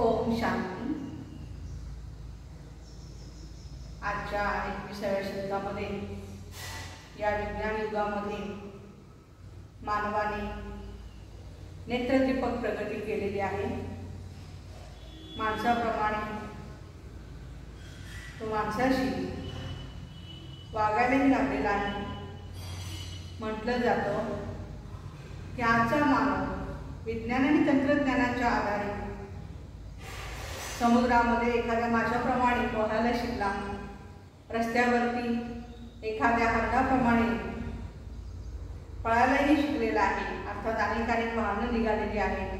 ओम शांती। आजच्या 21व्या शतकामध्ये या विज्ञान युगामध्ये मानवाने नेत्रदीपक प्रगती केलेली आहे। माणसाप्रमाणे तो माणसाशी वागायलाही लागलेला आहे। म्हटलं जातं की आजचा मानव विज्ञान आणि तंत्रज्ञानाच्या आधारे समुद्रामध्ये एखाद्या माशाप्रमाणे पोहायला शिकला, रस्त्यावरती एखाद्या हरणाप्रमाणे पळायलाही शिकलेला आहे। अर्थात अनेक वाहनं निघालेली आहेत।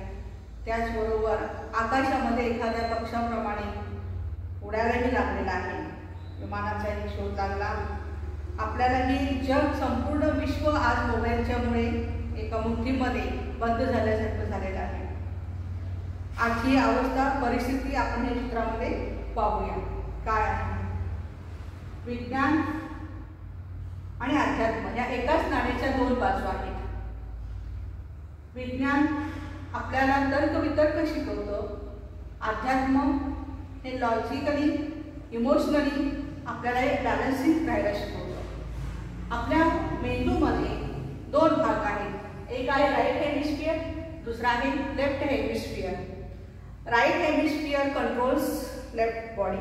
त्याचबरोबर आकाशामध्ये एखाद्या पक्षाप्रमाणे उडायलाही लागलेला आहे। विमानाचाही शोध लागला। आपल्याला हे जग संपूर्ण विश्व आज मोबाईलच्यामुळे एका मुठीमध्ये बंद झाल्यासारखं झालेलं आहे। आजची अवस्था परिस्थिती आपण या चित्रामध्ये पाहूया काय आहे। विज्ञान आणि अध्यात्म या एकाच नाण्याच्या दोन बाजू आहेत। विज्ञान आपल्याला तर्कवितर्क शिकवतं, अध्यात्म हे लॉजिकली इमोशनली आपल्याला एक बॅलन्सिंग राहायला शिकवतं। आपल्या मेंदूमध्ये दोन भाग आहेत, एक आहे राईट हेमिस्फियर, दूसरा आहे left hemisphere. Right hemisphere controls left body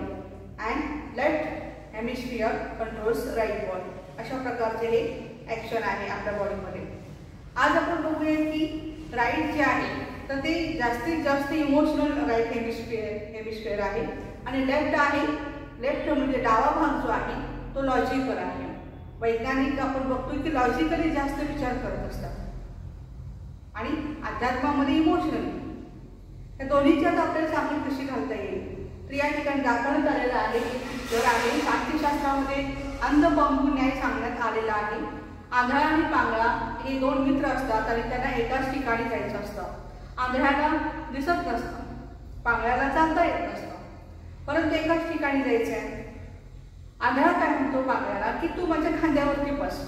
and left hemisphere controls right body. अशा प्रकारचे हे ॲक्शन आहे आपल्या बॉडीमध्ये। आज आपण बघूया की राईट जे आहे तर ते जास्तीत जास्त इमोशनल राईट हेमिस्फियर आहे आणि लेफ्ट आहे, लेफ्ट म्हणजे डावा भाग जो आहे तो लॉजिकल आहे। वैज्ञानिक आपण बघतोय की लॉजिकली जास्त विचार करत असतात आणि अध्यात्मामध्ये इमोशनली। या दोन्हीच्यात आपल्याला सामने कशी घालता येईल तर या ठिकाणी दाखवण्यात आलेलं आहे। जर आहे शास्त्रशास्त्रामध्ये अंध बांबू न्याय सांगण्यात आलेला आहे। आंधळा आणि पांगळा हे दोन मित्र असतात आणि त्यांना एकाच ठिकाणी जायचं असतं। आंधळ्याला दिसत नसतं, पांगळ्याला चालता येत नसतं, परंतु एकाच ठिकाणी जायचं आहे। आंधळा काय म्हणतो पांगळ्याला की तू माझ्या खांद्यावरती बस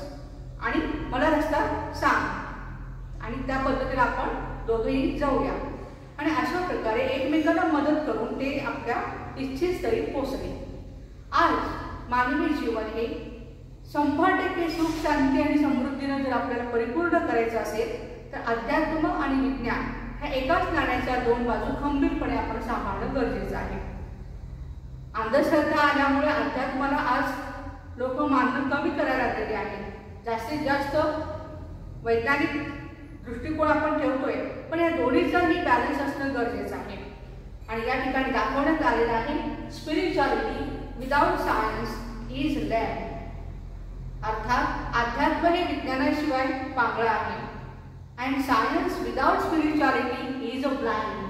आणि मला रस्ता सांग आणि त्या पद्धतीने आपण दोघेही जाऊया। आणि अशा प्रकारे एकमेकांना मदत करून ते आपल्या इच्छित स्थळी पोहोचले। आज मानवी जीवन हे 100% सुख शांती आणि समृद्धीने जर आपल्याला परिपूर्ण करायचं असेल तर अध्यात्म आणि विज्ञान ह्या एकाच नाण्याच्या दोन बाजू खंबीरपणे आपण सांभाळणं गरजेचं आहे। अंधश्रद्धा आल्यामुळे अध्यात्माला आज लोक मानणं कमी करायला लागलेले आहे। जास्तीत जास्त वैज्ञानिक दृष्टिकोन आपण ठेवतोय, पण या दोन्हीचाही बॅलन्स असणं गरजेचं आहे। आणि या ठिकाणी दाखवण्यात आलेलं आहे spirituality without science is lamb. अर्थात अध्यात्म हे विज्ञानाशिवाय पांगळा आहे and science without spirituality is a blind.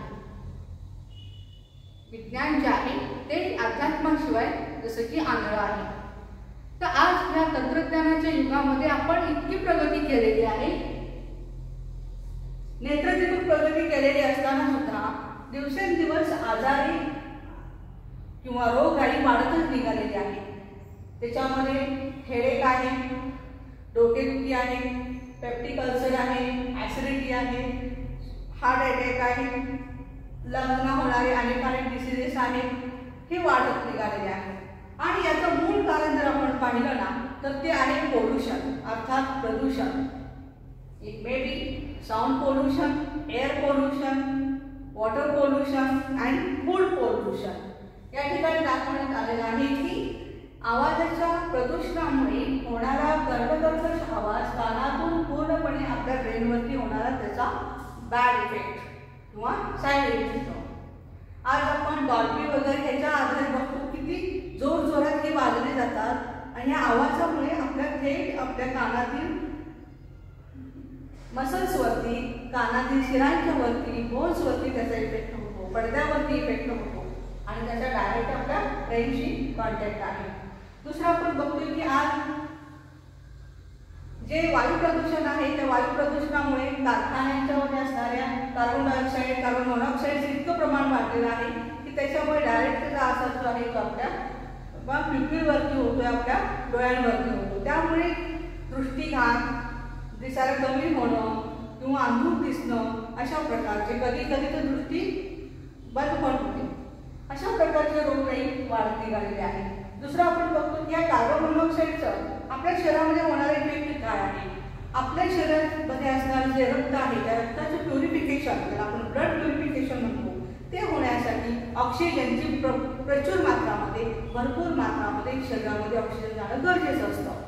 विज्ञान जे आहे ते अध्यात्माशिवाय जसं की आंधळं आहे। तर आज या तंत्रज्ञानाच्या युगामध्ये आपण इतकी प्रगती केलेली आहे, नेत्रदीपक प्रगती केलेली असताना सुद्धा दिवसेंदिवस आजारी किंवा रोगराई वाढतच निघालेली आहे। त्याच्यामध्ये हेडेक आहे, डोकेदुखी आहे, पेप्टिक अल्सर आहे, ॲसिडिटी आहे, हार्ट अटॅक आहे, लंग्सना होणारे अनेक डिसीजेस आहेत, हे वाढत निघालेले आहे। आणि याचं मूळ कारण जर आपण पाहिलं ना तर ते आहे पोल्युशन अर्थात प्रदूषण। It may be sound pollution, air pollution, water pollution and food pollution. या ठिकाणी दाखवण्यात आलेलं आहे की आवाजाच्या प्रदूषणामुळे होणारा कर्कश आवाज कानातून पूर्णपणे आपल्या ब्रेनवरती होणारा त्याचा बॅड इफेक्ट किंवा साईड इफेक्ट होतो। आज आपण डॉल्बी वगैरे ह्याच्या आधारे बघतो किती जोर जोरात हे वाजले जातात आणि या आवाजामुळे आपल्या थेट आपल्या कानातील मसल्सवरती, कानातील शिरांच्या वरती, बोन्सवरती त्याचा इफेक्ट होतो, पडद्यावरती इफेक्ट होतो आणि त्याचा डायरेक्ट आपल्या ब्रेनशी कॉन्टॅक्ट आहे। दुसरं आपण बघतोय की आज जे वायू प्रदूषण आहे त्या वायू प्रदूषणामुळे कारखान्यांच्यामध्ये असणाऱ्या कार्बन डायऑक्साईड, कार्बन मोनॉक्साईडचं इतकं प्रमाण वाढलेलं आहे की त्याच्यामुळे डायरेक्ट त्याचा असर जो आहे तो आपल्या पिपीवरती होतोय, आपल्या डोळ्यांवरती होतो। त्यामुळे दृष्टीघात, दिसायला कमी होणं किंवा अंधूक दिसणं अशा प्रकारचे कधी कधी तर दृष्टी बंद पण होते। अशा प्रकारचे रोगराई वाढत निघालेले आहे. दुसरं आपण बघतो की या कार्बन मोनॉक्साईडचं आपल्या शरीरामध्ये होणारे इफेक्ट काय आहे. आपल्या शरीरामध्ये असणारं जे रक्त आहे त्या रक्ताचं प्युरिफिकेशन, त्याला आपण ब्लड प्युरिफिकेशन म्हणतो, ते होण्यासाठी ऑक्सिजनची प्रचूर मात्रामध्ये, भरपूर मात्रामध्ये शरीरामध्ये ऑक्सिजन जाणं गरजेचं असतं.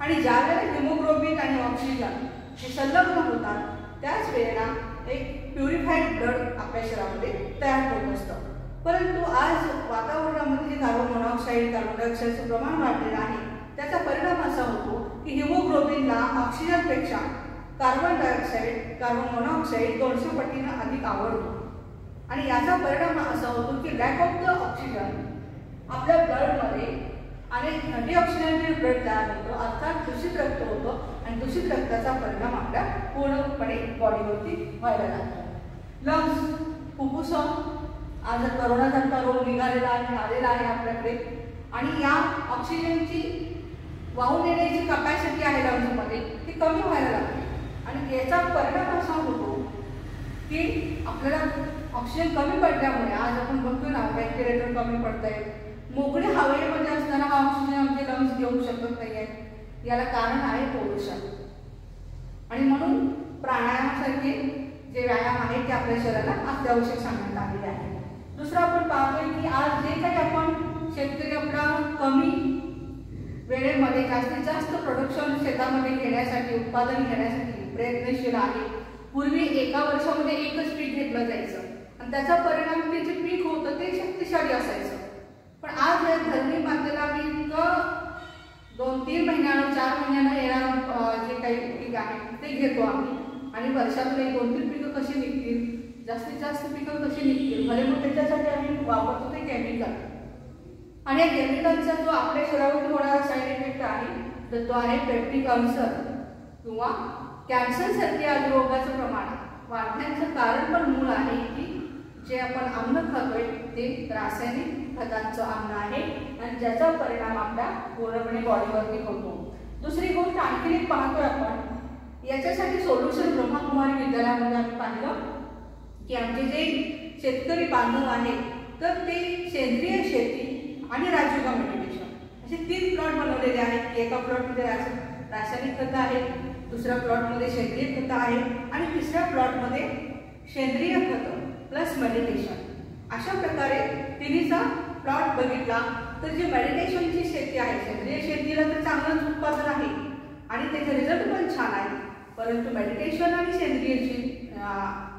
आणि ज्या वेळेला हिमोग्लोबिन आणि ऑक्सिजन हे संलग्न होतात त्याच वेळेला एक प्युरिफाईड ब्लड आपल्या शरीरामध्ये तयार होत असतं. परंतु आज वातावरणामध्ये जे कार्बन मोनॉक्साईड, कार्बन डायऑक्साईडचं प्रमाण वाढलेलं आहे त्याचा परिणाम असा होतो की हिमोग्लोबिनला ऑक्सिजनपेक्षा कार्बन डायऑक्साईड, कार्बन मोनॉक्साईड 200 पटीनं अधिक आवडतो. आणि याचा परिणाम असा होतो की लॅक ऑफ द ऑक्सिजन आपल्या ब्लडमध्ये आणि डिऑक्सिजनेटेड ब्लड तयार होतं, अर्थात दूषित रक्त होतं आणि दूषित रक्ताचा परिणाम आपल्या पूर्णपणे बॉडीवरती व्हायला लागतो. लंग्स, फुफ्फुस, आज करोनासारखा रोग निघालेला आहे, आलेला आहे आपल्याकडे, आणि या ऑक्सिजनची वाहून येण्याची कपॅसिटी आहे लंग्समध्ये ती कमी व्हायला लागते. आणि याचा परिणाम असा होतो की आपल्याला ऑक्सिजन कमी पडल्यामुळे आज आपण बघतो ना व्हेंटिलेटर कमी पडत आहे, मोकळ्या हवेमध्ये असताना हा ऑक्सिजन आमचे लंग्स घेऊ शकत नाही आहे. याला कारण आहे पोल्युशन. आणि म्हणून प्राणायामासारखे जे व्यायाम आहेत ते आपल्या शरीराला अत्यावश्यक सांगण्यात आलेले आहे. दुसरं आपण पाहतोय की आज जे काही आपण शेतकरी आपला कमी वेळेमध्ये जास्तीत जास्त प्रोडक्शन शेतामध्ये घेण्यासाठी, उत्पादन घेण्यासाठी प्रयत्नशील आहे. पूर्वी एका वर्षामध्ये एकच पीक घेतलं जायचं आणि त्याचा परिणाम ते जे पीक होतं ते शक्तिशाली असायचं. पण आज या धरणी मातेला आम्ही इतकं 2-3 महिन्यानं, 4 महिन्यानं येणारं जे काही पीक आहे ते घेतो आम्ही. आणि वर्षातून 1-2-3 पिकं कशी निघतील, जास्तीत जास्त पिकं कशी निघतील, भले मग त्याच्यासाठी आम्ही वापरतो ते केमिकल. आणि या केमिकलचा जो आपल्या शरीरावर होणारा साईड इफेक्ट आहे तर तो आहे पेप्टिक अल्सर किंवा कॅन्सरसारख्या रोगाचं प्रमाण वाढण्याचं कारण पण मूळ आहे की जे आपण अन्न खातोय ते रासायनिक खतांचं अन्न आहे आणि ज्याचा परिणाम आपल्या पूर्णपणे बॉडीवरती होतो. दुसरी गोष्ट आणखी एक पाहतोय आपण, याच्यासाठी सोल्युशन ब्रह्माकुमारी विद्यालयामध्ये आम्ही पाहिलं की आमचे जे शेतकरी बांधव आहेत तर ते सेंद्रिय शेती आणि राजयोगा मेडिटेशन असे 3 प्लॉट बनवलेले आहेत की एका प्लॉटमध्ये रासायनिक खतं आहेत, दुसऱ्या प्लॉटमध्ये सेंद्रिय खतं आहेत आणि तिसऱ्या प्लॉटमध्ये सेंद्रिय खतं प्लस मेडिटेशन. अशा प्रकारे तिन्हीचा प्लॉट बघितला तर जी मेडिटेशनची शेती आहे, सेंद्रिय शेतीला तर चांगलंच उत्पादन आहे आणि त्याचे रिझल्ट पण छान आहे, परंतु मेडिटेशन आणि सेंद्रियची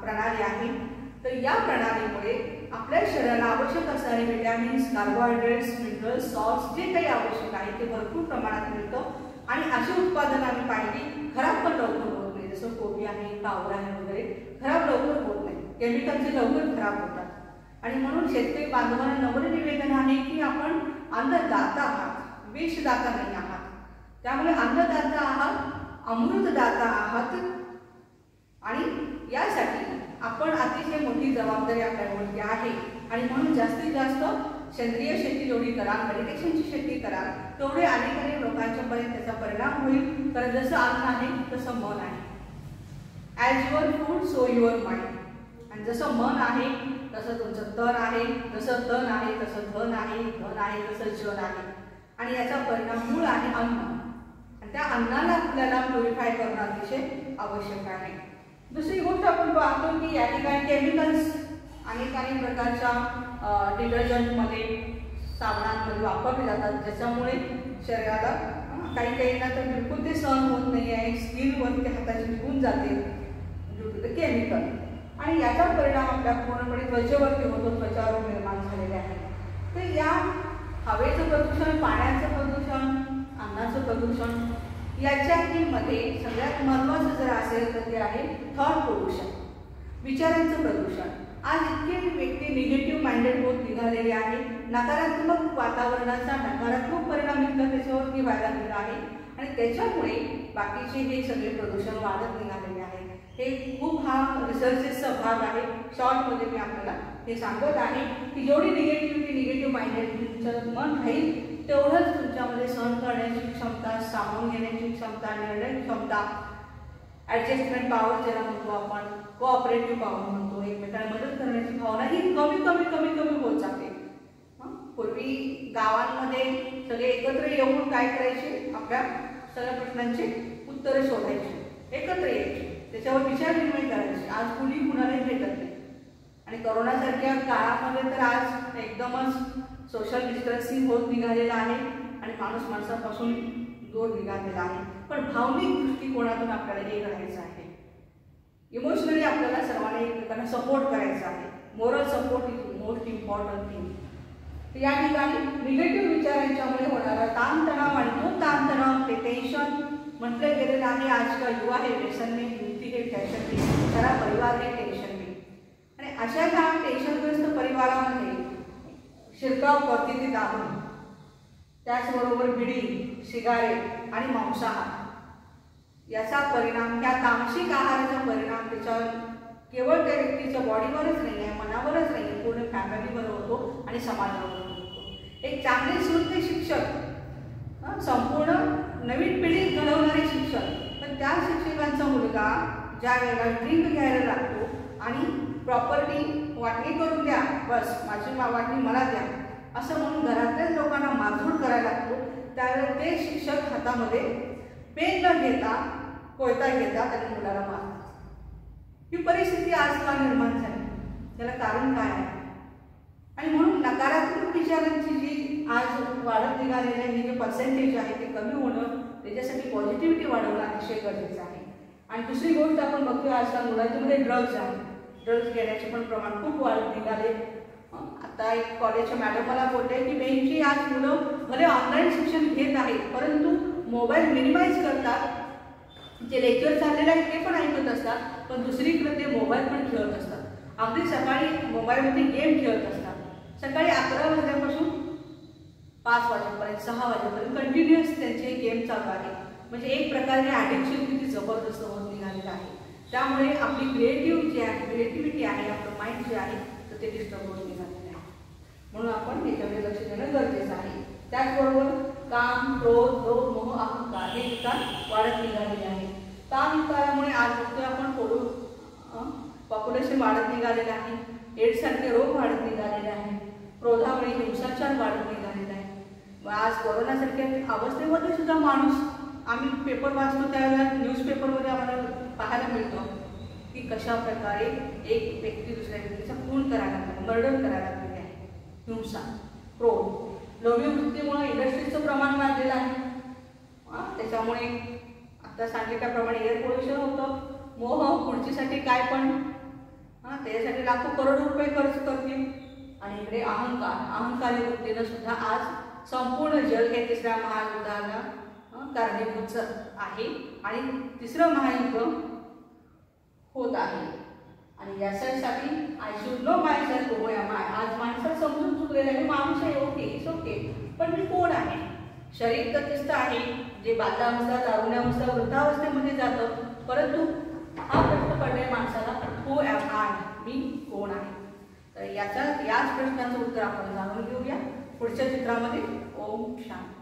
प्रणाली आहे तर या प्रणालीमुळे आपल्या शरीराला आवश्यक असणारे विटॅमिन्स, कार्बोहायड्रेट्स, मिनरल्स, सॉल्ट्स जे काही आवश्यक आहे ते भरपूर प्रमाणात मिळतं. आणि अशी उत्पादनं आम्ही पाहिली खराब पण लवकर होत नाही, जसं कोबी आहे, कावळा आहे वगैरे खराब लवकर होत नाही, केमिकलचे लवकर खराब होतात. आणि म्हणून शेतकरी बांधवांना नम्र निवेदन आहे की आपण अन्नदाता आहात, विषदाता नाही आहात. त्यामुळे अन्नदाता आहात, अमृतदाता आहात आणि यासाठी आपण अतिशय मोठी जबाबदारी आपल्यावरती आहे. आणि म्हणून जास्तीत जास्त सेंद्रिय शेती जेवढी कराल, मेडिटेशनची शेती कराल तेवढे अनेक लोकांच्या पर्यंत त्याचा परिणाम होईल. कारण जसं अन्न आहे तसं मन आहे. As your food so your mind. आणि जसं मन आहे तसं तुमचं तन आहे, जसं तन आहे तसं धन आहे, धन आहे तसं जन आहे. आणि याचा परिणाम मूळ आहे अन्न आणि त्या अन्नाला आपल्याला प्युरिफाय करणं अतिशय आवश्यक आहे. दुसरी गोष्ट आपण पाहतो की या ठिकाणी केमिकल्स अनेक प्रकारच्या डिटर्जंटमध्ये, साबणांमध्ये वापरले जातात ज्याच्यामुळे शरीराला काहींना तर बिलकुल ते सहन होत नाही आहे, स्किनवरती हाताची निघून जाते ड्यू टू द केमिकल. आणि याचा परिणाम आपल्या पूर्णपणे त्वचेवरती होतो, त्वचारोग निर्माण झालेले आहेत. तर या हवेचं प्रदूषण, पाण्याचं प्रदूषण, अन्नाचं प्रदूषण याच्यामध्ये सगळ्यात महत्त्वाचं जर असेल तर ते आहे थॉट पोल्युशन, विचारांचं प्रदूषण. आज इतके व्यक्ती निगेटिव्ह माइंडेड होत निघालेले आहे, नकारात्मक वातावरणाचा नकारात्मक परिणाम इतका त्याच्यावरती व्हायला गेला आहे आणि त्याच्यामुळे बाकीचे हे सगळे प्रदूषण वाढत निघालेले आहे. हे खूप हा रिसर्चेसचा भाग आहे. शॉर्टमध्ये मी आपल्याला हे सांगत आहे की जेवढी निगेटिव्ह माइंडेड तुमचं मन राहील तेवढंच तुमच्यामध्ये सहन करण्याची क्षमता, सामावून घेण्याची क्षमता, निर्णय क्षमता ॲडजस्टमेंट पॉवर ज्याला म्हणतो आपण, कोऑपरेटिव्ह पॉवर म्हणतो, एकमेकांना मदत करण्याची भावना ही कमी कमी कमी कमी होत जाते. पूर्वी गावांमध्ये सगळे एकत्र येऊन काय करायचे, आपल्या सगळ्या प्रश्नांचे उत्तरं शोधायचे, एकत्र यायचे, त्याच्यावर विचारविनिमय करायचे. आज कुणी कुणालाही भेटत नाही. आणि कोरोनासारख्या काळामध्ये तर आज एकदमच सोशल डिस्टन्सिंग होत निघालेलं आहे आणि माणूस माणसापासून दूर निघालेला आहे. पण भावनिक दृष्टिकोनातून आपल्याला हे करायचं आहे. इमोशनली आपल्याला सर्वांना एकमेकांना सपोर्ट करायचा आहे. Moral support is most important thing. या ठिकाणी निगेटिव्ह विचारांच्यामुळे होणारा ताणतणाव आणि तो ताणतणाव, ते टेन्शन म्हटलं गेलेलं आहे. आज का युवा हे व्यसन में, युवती हे फॅशन में, सारा परिवार हे टेन्शन में. आणि अशा ह्या टेन्शनग्रस्त परिवारामध्ये शिरकाव करते ती दारू, त्याचबरोबर बिडी, सिगारेट आणि मांसाहार याचा परिणाम, त्या तामसिक आहाराचा परिणाम त्याच्यावर केवळ त्या व्यक्तीच्या बॉडीवरच नाही आहे, मनावरच नाही आहे, पूर्ण फॅमिलीवर होतो आणि समाजावर होतो. एक चांगले सुरते शिक्षक, संपूर्ण नवीन पिढी घडवणारे शिक्षक, पण त्या शिक्षकांचा मुलगा ज्या वेळेला ड्रिंक घ्यायला लागतो आणि प्रॉपर्टी वाटणी करून द्या, बस माझी वाटणी मला द्या असं म्हणून घरातल्याच लोकांना मारझोड करायला लागतो, त्यावेळेस ते शिक्षक हातामध्ये पेन न घेता, कोयता घेता आणि मुलाला मारतात. ही परिस्थिती आज का निर्माण झाली, त्याला कारण काय आहे? आणि म्हणून नकारात्मक विचारांची जी आज वाढत निघालेली आहे, जे पर्सेंटेज आहे ते कमी होणं, त्याच्यासाठी पॉझिटिव्हिटी वाढवणं अतिशय गरजेचं आहे. आणि दुसरी गोष्ट आपण बघतोय आजकाल मुलांच्यामध्ये ड्रग्ज आहे. ड्रग्ज घेण्याचे पण प्रमाण खूप वाढत निघाले. आता एक कॉलेजच्या मॅडम मला बोलते की बँकची आज मुलं भले ऑनलाईन शिक्षण घेत आहेत, परंतु मोबाईल मिनिमाइज करतात. जे लेक्चर चाललेलं आहे ते पण ऐकत असतात, पण दुसरीकडे ते मोबाईल पण खेळत असतात. अगदी सकाळी मोबाईलमध्ये गेम खेळत असतात. सकाळी 11 वाजल्यापासून 5 वाजेपर्यंत, 6 वाजेपर्यंत कंटिन्युअस त्यांचे गेम चालू आहे. म्हणजे एक प्रकारे ॲडिक्शन किती जबरदस्त होत निघालेलं आहे. त्यामुळे आपली क्रिएटिव्हिटी आहे, आपलं माइंड जे आहे तर ते डिस्टर्ब होत निघालेलं आहे. म्हणून आपण याच्याकडे लक्ष देणं गरजेचं आहे. त्याचबरोबर काम, क्रोध, लोभ, मोह, अहंकार हे विकार वाढत निघालेले आहे. काम विकारामुळे आज बघतोय आपण पॉप्युलेशन वाढत निघालेलं आहे. एड्ससारखे रोग वाढत निघालेले आहे. क्रोधामुळे हिंसाचार वाढत निघालेला आहे. आज कोरोनासारख्या अवस्थेमध्ये सुद्धा माणूस, आम्ही पेपर वाचतो त्यावेळेला न्यूजपेपरमध्ये आम्हाला पाहायला मिळतो की कशा प्रकारे एक व्यक्ती दुसऱ्या व्यक्तीचा खून करायला लागला, मर्डर करायला लागलेले आहे. हिंसा, क्रोध, लोभी वृत्तीमुळे इंडस्ट्रीजचं प्रमाण वाढलेलं आहे. त्याच्यामुळे आता सांगितल्याप्रमाणे एअर पोल्युशन होतं. मोह, खुर्चीसाठी काय पण त्याच्यासाठी लाखो करोड रुपये खर्च करतील. आणि इकडे अहंकारी वृत्तीनं सुद्धा आज संपूर्ण जग हे तिसऱ्या महायुद्धाला कारणीभूत आहे आणि तिसरं महायुद्ध होत आहे. आणि यासाठी I should know myself who am I. आज माणसाला समजून चुकलेलं आहे, माणूस आहे, ओके, इट्स ओके, पण मी कोण आहे? शरीर तर तिसतं आहे, जे बाल्यावस्था, तारुण्यावस्था, वृद्धावस्थेमध्ये जातं, परंतु हा प्रश्न पडलाय माणसाला, हू एम आय, मी कोण आहे? तर याच प्रश्नाचं उत्तर आपण जाणून घेऊया पुढच्या चित्रामध्ये. ओम शांती.